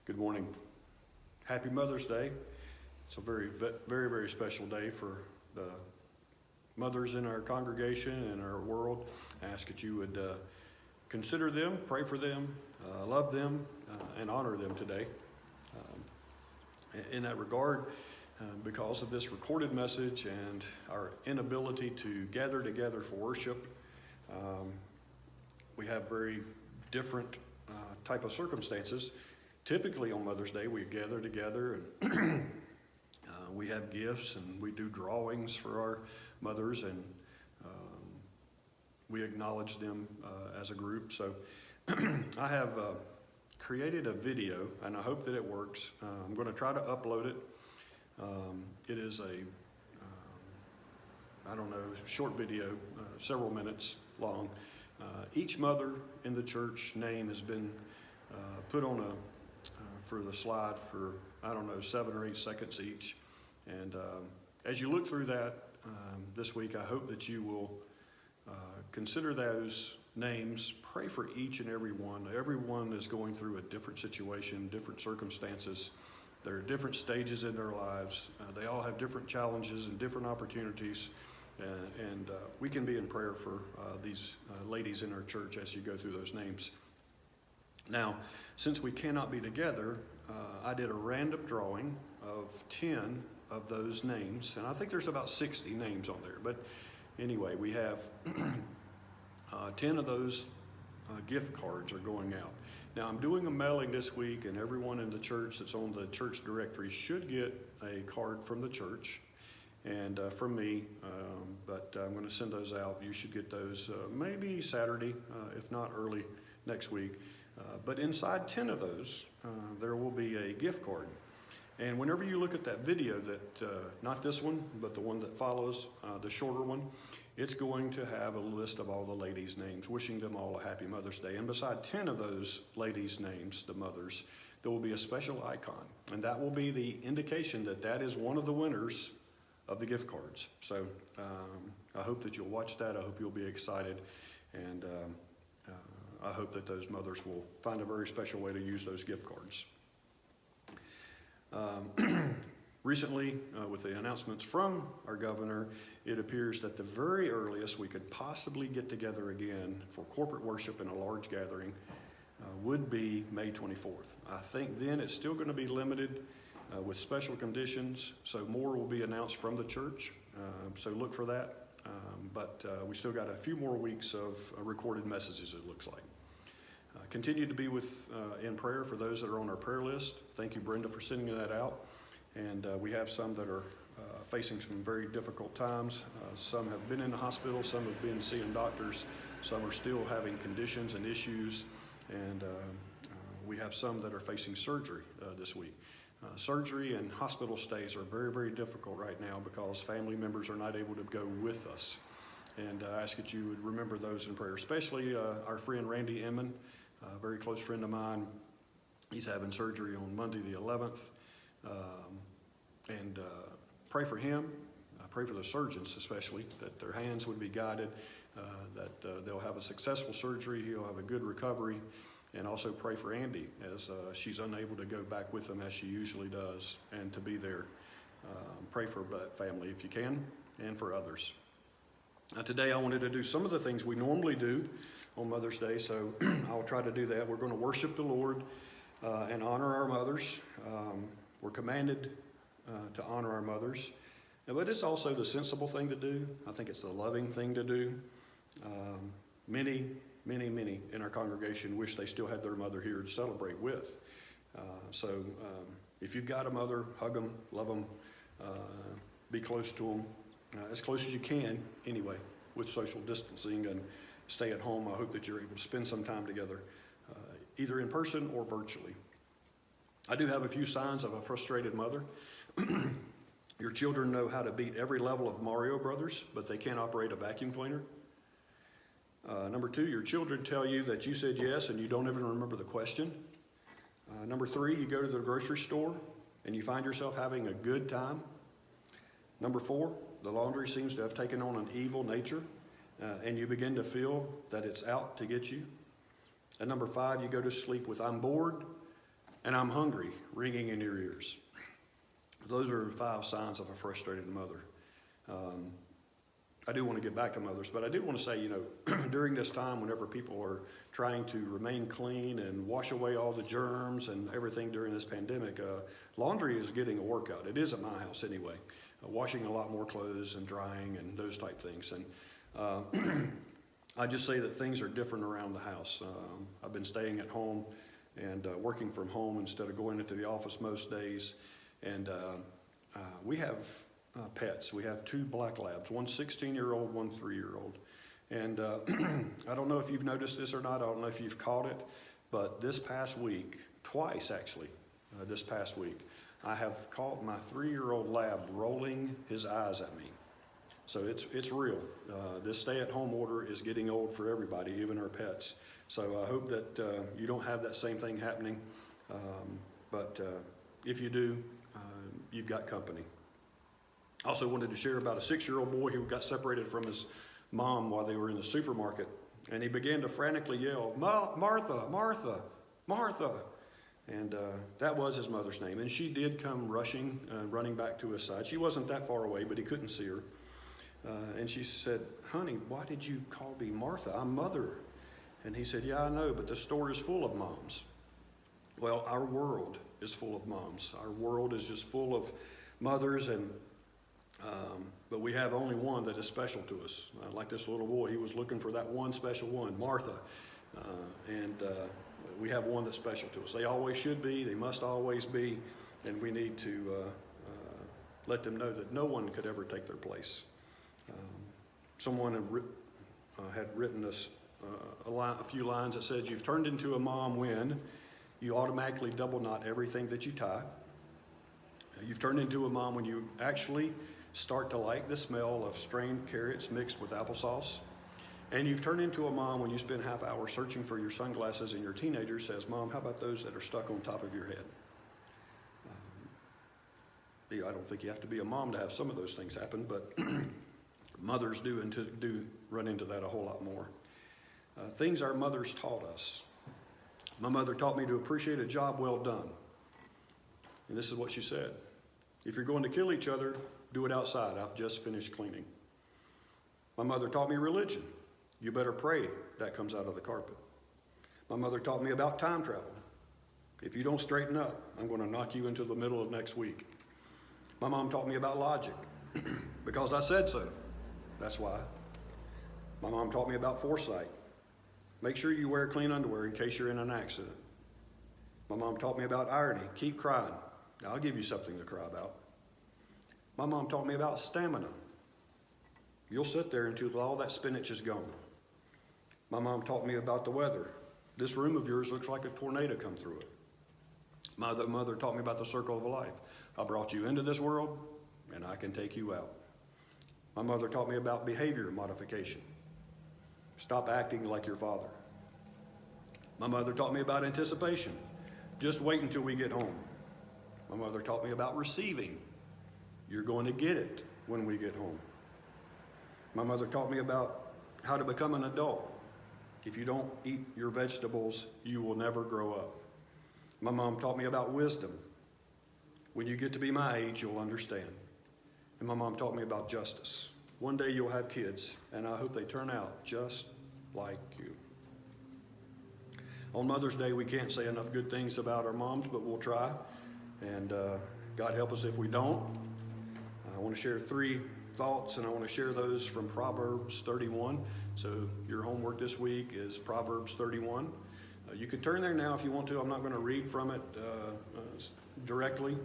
Good morning. Happy Mother's Day. It's a very special day for the mothers in our congregation and our world. I ask that you would consider them, pray for them, love them, and honor them today. In that regard, because of this recorded message and our inability to gather together for worship, we have very different type of circumstances. Typically on Mother's Day, we gather together and we have gifts and we do drawings for our mothers, and we acknowledge them as a group. So I have created a video, and I hope that it works. I'm going to try to upload it. It is a short video, several minutes long. Each mother in the church name has been put on for the slide for 7 or 8 seconds each. And as you look through that this week, I hope that you will consider those names, pray for each and every one. Everyone is going through a different situation, different circumstances. There are different stages in their lives. They all have different challenges and different opportunities. And we can be in prayer for these ladies in our church as you go through those names. Now, since we cannot be together, I did a random drawing of 10 of those names, and I think there's about 60 names on there. But anyway, we have 10 of those gift cards are going out. Now, I'm doing a mailing this week, and everyone in the church that's on the church directory should get a card from the church and from me, but I'm going to send those out. You should get those maybe Saturday, if not early next week. But inside 10 of those, there will be a gift card. And whenever you look at that video, not this one, but the one that follows, the shorter one, it's going to have a list of all the ladies' names, wishing them all a happy Mother's Day. And beside 10 of those ladies' names, the mothers, there will be a special icon. And that will be the indication that that is one of the winners of the gift cards. So I hope that you'll watch that. I hope you'll be excited. And I hope that those mothers will find a very special way to use those gift cards. Recently, with the announcements from our governor, it appears that the very earliest we could possibly get together again for corporate worship in a large gathering would be May 24th. I think then it's still going to be limited with special conditions, so more will be announced from the church, so look for that. But we still got a few more weeks of recorded messages, it looks like. Continue to be in prayer for those that are on our prayer list. Thank you, Brenda, for sending that out. And we have some that are facing some very difficult times. Some have been in the hospital, some have been seeing doctors, some are still having conditions and issues, and we have some that are facing surgery this week. Surgery and hospital stays are very difficult right now because family members are not able to go with us. And I ask that you would remember those in prayer, especially our friend Randy Emmon, a very close friend of mine. He's having surgery on Monday the 11th. And pray for him, pray for the surgeons especially, that their hands would be guided, that they'll have a successful surgery, he'll have a good recovery, and also pray for Andy as she's unable to go back with him as she usually does, and to be there. Pray for that family if you can, and for others. Today I wanted to do some of the things we normally do on Mother's Day, so I'll try to do that. We're going to worship the Lord and honor our mothers. We're commanded to honor our mothers, but it's also the sensible thing to do. I think it's the loving thing to do. Many in our congregation wish they still had their mother here to celebrate with. So if you've got a mother, hug them, love them, be close to them, as close as you can anyway, with social distancing, and stay at home. I hope that you're able to spend some time together, either in person or virtually. I do have a few signs of a frustrated mother. Your children know how to beat every level of Mario Brothers, but they can't operate a vacuum cleaner. Number 2, your children tell you that you said yes and you don't even remember the question. Number 3, you go to the grocery store and you find yourself having a good time. Number 4, the laundry seems to have taken on an evil nature, and you begin to feel that it's out to get you. And number 5, you go to sleep with "I'm bored, and I'm hungry, ringing in your ears. Those are 5 signs of a frustrated mother. I do want to get back to mothers, but I do want to say, during this time, whenever people are trying to remain clean and wash away all the germs and everything during this pandemic, laundry is getting a workout. It is at my house anyway. Washing a lot more clothes and drying and those type things. And I just say that things are different around the house. I've been staying at home and working from home instead of going into the office most days. And we have pets. We have 2 black labs, one 16-year-old, one 3-year-old. And I don't know if you've noticed this or not. I don't know if you've caught it, but this past week, twice actually, this past week, I have caught my 3-year-old lab rolling his eyes at me. So it's real. This stay-at-home order is getting old for everybody, even our pets. So I hope that you don't have that same thing happening. But if you do, you've got company. I also wanted to share about a 6-year-old boy who got separated from his mom while they were in the supermarket. And he began to frantically yell, Martha, Martha, Martha. And that was his mother's name. And she did come running back to his side. She wasn't that far away, but he couldn't see her. And she said, honey, why did you call me Martha? I'm mother. And he said, yeah, I know, but the store is full of moms. Well, our world is full of moms. Our world is just full of mothers, but we have only one that is special to us. Like this little boy, he was looking for that one special one, Martha. And we have one that's special to us. They always should be, they must always be, and we need to let them know that no one could ever take their place. Someone had written us a few lines that says, you've turned into a mom when you automatically double knot everything that you tie. You've turned into a mom when you actually start to like the smell of strained carrots mixed with applesauce. And you've turned into a mom when you spend half hour searching for your sunglasses and your teenager says, Mom, how about those that are stuck on top of your head? I don't think you have to be a mom to have some of those things happen, but mothers do run into that a whole lot more. Things our mothers taught us. My mother taught me to appreciate a job well done. And this is what she said. If you're going to kill each other, do it outside. I've just finished cleaning. My mother taught me religion. You better pray that comes out of the carpet. My mother taught me about time travel. If you don't straighten up, I'm going to knock you into the middle of next week. My mom taught me about logic. Because I said so. That's why. My mom taught me about foresight. Make sure you wear clean underwear in case you're in an accident. My mom taught me about irony. Keep crying. I'll give you something to cry about. My mom taught me about stamina. You'll sit there until all that spinach is gone. My mom taught me about the weather. This room of yours looks like a tornado come through it. My mother taught me about the circle of life. I brought you into this world, and I can take you out. My mother taught me about behavior modification. Stop acting like your father. My mother taught me about anticipation. Just wait until we get home. My mother taught me about receiving. You're going to get it when we get home. My mother taught me about how to become an adult. If you don't eat your vegetables, you will never grow up. My mom taught me about wisdom. When you get to be my age, you'll understand. And my mom taught me about justice. One day you'll have kids, and I hope they turn out just like you. On Mother's Day, we can't say enough good things about our moms, but we'll try. And God help us if we don't. I want to share 3 thoughts, and I want to share those from Proverbs 31. So your homework this week is Proverbs 31. You can turn there now if you want to. I'm not going to read from it directly.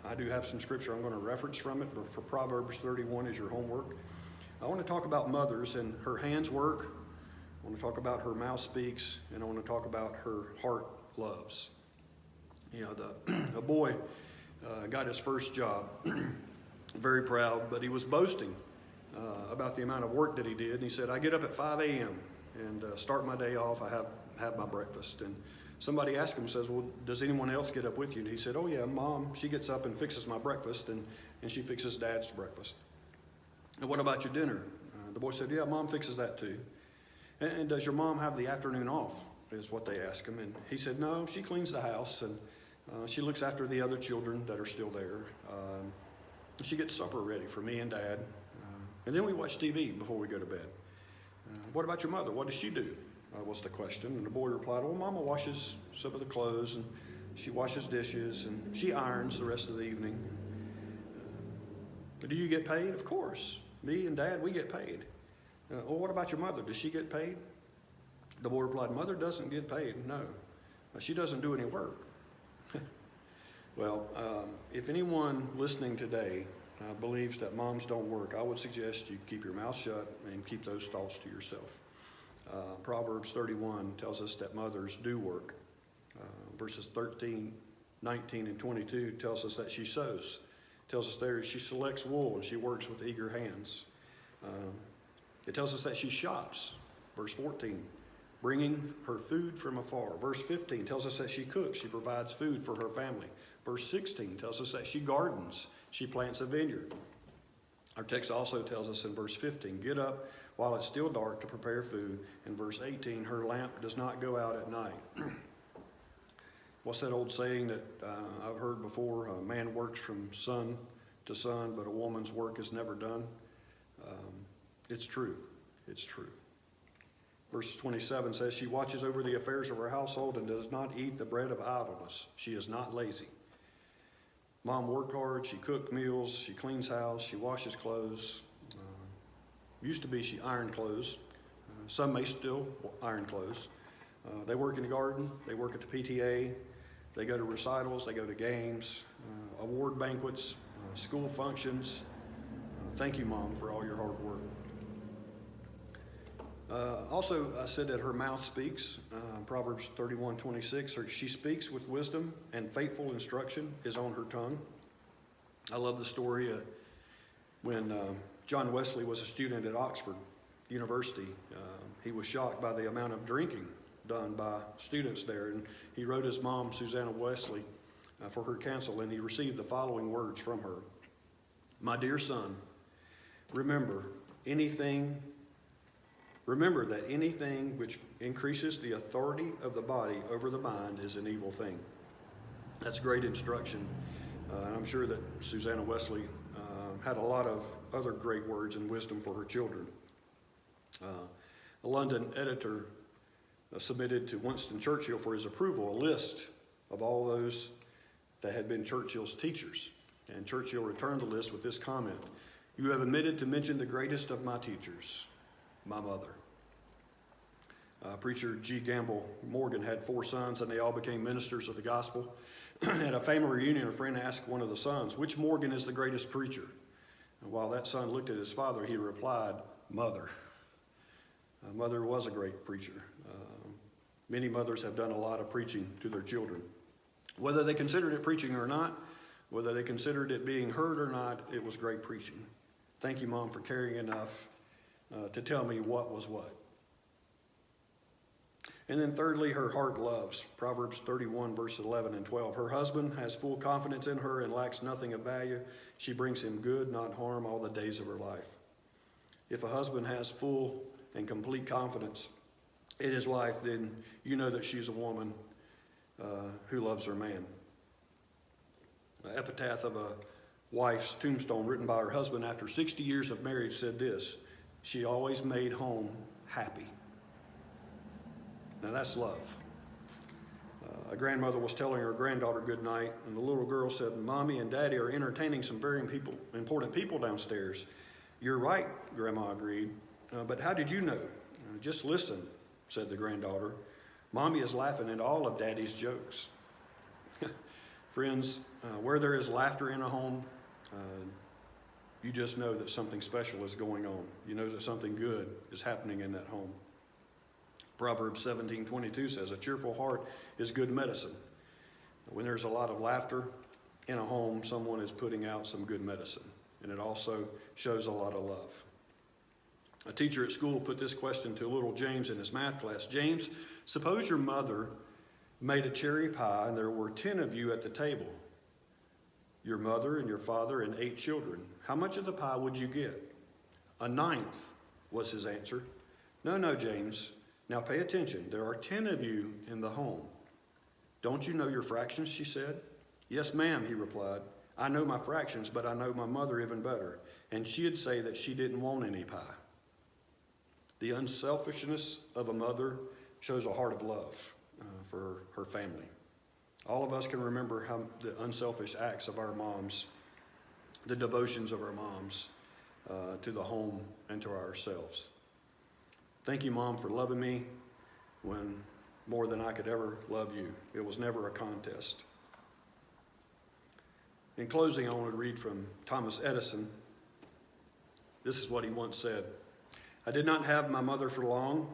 I do have some scripture I'm going to reference from it, but for Proverbs 31 is your homework. I want to talk about mothers and her hands work. I want to talk about her mouth speaks, and I want to talk about her heart loves. A boy got his first job, very proud, but he was boasting about the amount of work that he did. And he said, I get up at 5 a.m. and start my day off. I have my breakfast. And somebody asked him, says, well, does anyone else get up with you? And he said, oh yeah, Mom, she gets up and fixes my breakfast, and she fixes Dad's breakfast. And what about your dinner? The boy said, yeah, Mom fixes that too. And does your mom have the afternoon off? is what they ask him. And he said, no, she cleans the house, and she looks after the other children that are still there. She gets supper ready for me and Dad. And then we watch TV before we go to bed. What about your mother? What does she do? Was the question. And the boy replied, well, Mama washes some of the clothes, and she washes dishes, and she irons the rest of the evening. Do you get paid? Of course. Me and Dad, we get paid. Well, what about your mother? Does she get paid? The boy replied, Mother doesn't get paid, no. She doesn't do any work. Well, if anyone listening today believes that moms don't work, I would suggest you keep your mouth shut and keep those thoughts to yourself. Proverbs 31 tells us that mothers do work. Verses 13, 19, and 22 tells us that she sews. Tells us there she selects wool and she works with eager hands. It tells us that she shops. Verse 14, bringing her food from afar. Verse 15 tells us that she cooks. She provides food for her family. Verse 16 tells us that she gardens. She plants a vineyard. Our text also tells us in verse 15, get up while it's still dark to prepare food. In verse 18, her lamp does not go out at night. What's that old saying that I've heard before? A man works from sun to sun, but a woman's work is never done. It's true. It's true. Verse 27 says, she watches over the affairs of her household and does not eat the bread of idleness. She is not lazy. Mom worked hard. She cooked meals. She cleans house. She washes clothes. Used to be she ironed clothes. Some may still iron clothes. They work in the garden. They work at the PTA. They go to recitals. They go to games, award banquets, school functions. Thank you, Mom, for all your hard work. Also, I said that her mouth speaks. Proverbs 31:26. She speaks with wisdom, and faithful instruction is on her tongue. I love the story when John Wesley was a student at Oxford University. He was shocked by the amount of drinking done by students there, and he wrote his mom, Susanna Wesley, for her counsel, and he received the following words from her. My dear son, remember that anything which increases the authority of the body over the mind is an evil thing. That's great instruction. I'm sure that Susanna Wesley had a lot of other great words and wisdom for her children. A London editor submitted to Winston Churchill for his approval a list of all those that had been Churchill's teachers. And Churchill returned the list with this comment, you have omitted to mention the greatest of my teachers, my mother. Preacher G. Gamble Morgan had 4 sons, and they all became ministers of the gospel. At a family reunion, a friend asked one of the sons, which Morgan is the greatest preacher? And while that son looked at his father, he replied, Mother. Mother was a great preacher. Many mothers have done a lot of preaching to their children. Whether they considered it preaching or not, whether they considered it being heard or not, it was great preaching. Thank you, Mom, for caring enough to tell me what was what. And then thirdly, her heart loves. Proverbs 31, verses 11 and 12. Her husband has full confidence in her and lacks nothing of value. She brings him good, not harm, all the days of her life. If a husband has full and complete confidence in his wife, then you know that she's a woman who loves her man. The epitaph of a wife's tombstone written by her husband after 60 years of marriage said this, she always made home happy. Now that's love. A grandmother was telling her granddaughter good night, and the little girl said, Mommy and Daddy are entertaining some very important people downstairs. You're right, Grandma agreed. But how did you know? Just listen, said the granddaughter. Mommy is laughing at all of Daddy's jokes. Friends, where there is laughter in a home, you just know that something special is going on. You know that something good is happening in that home. Proverbs 17:22 says, a cheerful heart is good medicine. When there's a lot of laughter in a home, someone is putting out some good medicine. And it also shows a lot of love. A teacher at school put this question to little James in his math class. James, suppose your mother made a cherry pie and there were 10 of you at the table. Your mother and your father and 8 children. How much of the pie would you get? A ninth, was his answer. No, James. Now pay attention. There are 10 of you in the home. Don't you know your fractions, she said. Yes, ma'am, he replied. I know my fractions, but I know my mother even better. And she'd say that she didn't want any pie. The unselfishness of a mother shows a heart of love for her family. All of us can remember how the unselfish acts of our moms, the devotions of our moms to the home and to ourselves. Thank you, Mom, for loving me when more than I could ever love you. It was never a contest. In closing, I want to read from Thomas Edison. This is what he once said. I did not have my mother for long,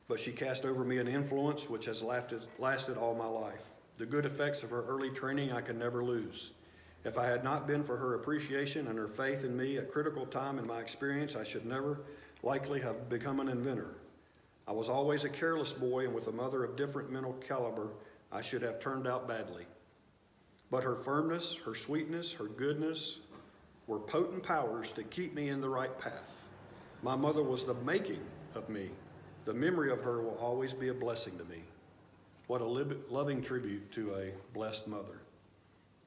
but she cast over me an influence which has lasted all my life. The good effects of her early training I could never lose. If I had not been for her appreciation and her faith in me at a critical time in my experience, I should never likely have become an inventor. I was always a careless boy, and with a mother of different mental caliber, I should have turned out badly. But her firmness, her sweetness, her goodness were potent powers to keep me in the right path. My mother was the making of me. The memory of her will always be a blessing to me. What a loving tribute to a blessed mother.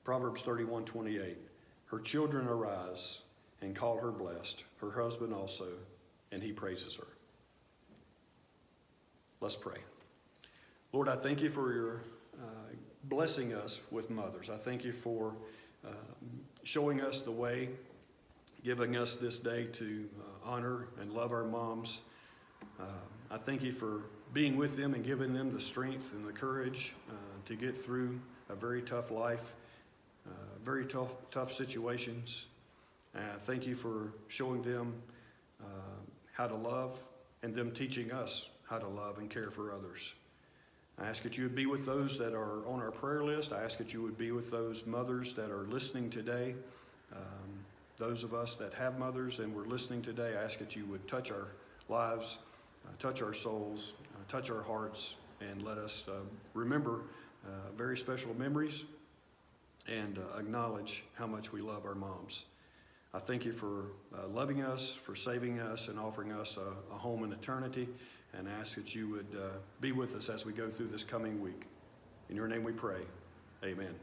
Proverbs 31:28. Her children arise and call her blessed, her husband also, and he praises her. Let's pray. Lord, I thank you for your blessing us with mothers. I thank you for showing us the way, giving us this day to honor and love our moms. I thank you for being with them and giving them the strength and the courage to get through a very tough life, very tough situations. Thank you for showing them how to love and them teaching us how to love and care for others. I ask that you would be with those that are on our prayer list. I ask that you would be with those mothers that are listening today. Those of us that have mothers and we're listening today, I ask that you would touch our lives, touch our souls, touch our hearts, and let us remember very special memories and acknowledge how much we love our moms. I thank you for loving us, for saving us, and offering us a home in eternity, and ask that you would be with us as we go through this coming week. In your name we pray. Amen.